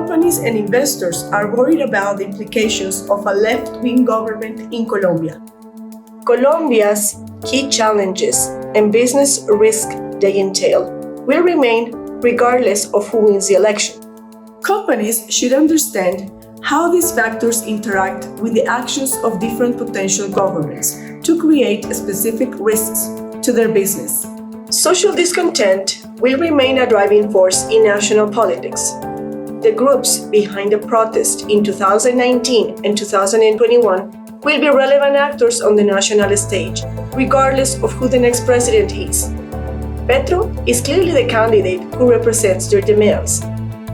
companies and investors are worried about the implications of a left-wing government in Colombia. Colombia's key challenges and business risk they entail will remain regardless of who wins the election. Companies should understand how these factors interact with the actions of different potential governments to create specific risks to their business. Social discontent will remain a driving force in national politics. The groups behind the protest in 2019 and 2021 will be relevant actors on the national stage, regardless of who the next president is. Petro is clearly the candidate who represents their demands.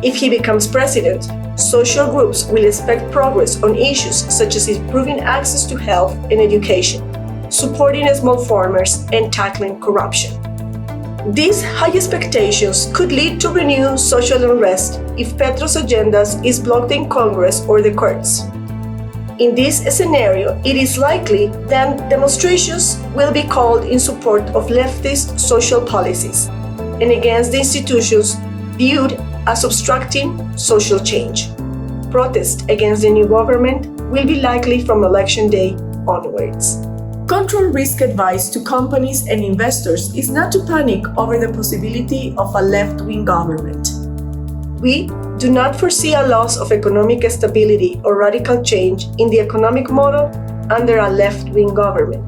If he becomes president, social groups will expect progress on issues such as improving access to health and education, supporting small farmers, and tackling corruption. These high expectations could lead to renewed social unrest if Petro's agenda is blocked in Congress or the courts. In this scenario, it is likely that demonstrations will be called in support of leftist social policies and against the institutions viewed as obstructing social change. Protests against the new government will be likely from election day onwards. Control risk advice to companies and investors is not to panic over the possibility of a left-wing government. We do not foresee a loss of economic stability or radical change in the economic model under a left-wing government.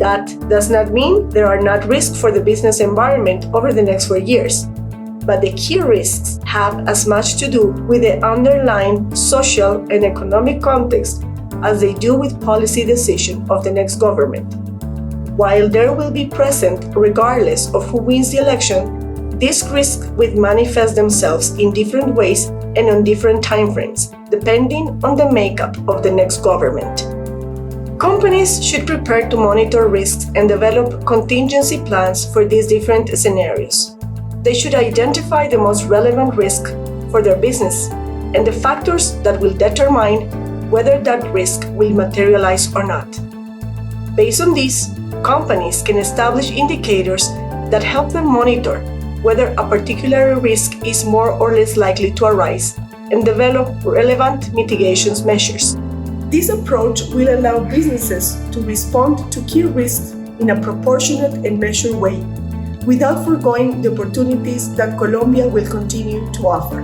That does not mean there are not risks for the business environment over the next 4 years, but the key risks have as much to do with the underlying social and economic context as they do with policy decision of the next government. While there will be present regardless of who wins the election, these risks will manifest themselves in different ways and on different timeframes, depending on the makeup of the next government. Companies should prepare to monitor risks and develop contingency plans for these different scenarios. They should identify the most relevant risk for their business and the factors that will determine whether that risk will materialize or not. Based on this, companies can establish indicators that help them monitor whether a particular risk is more or less likely to arise and develop relevant mitigation measures. This approach will allow businesses to respond to key risks in a proportionate and measured way, without foregoing the opportunities that Colombia will continue to offer.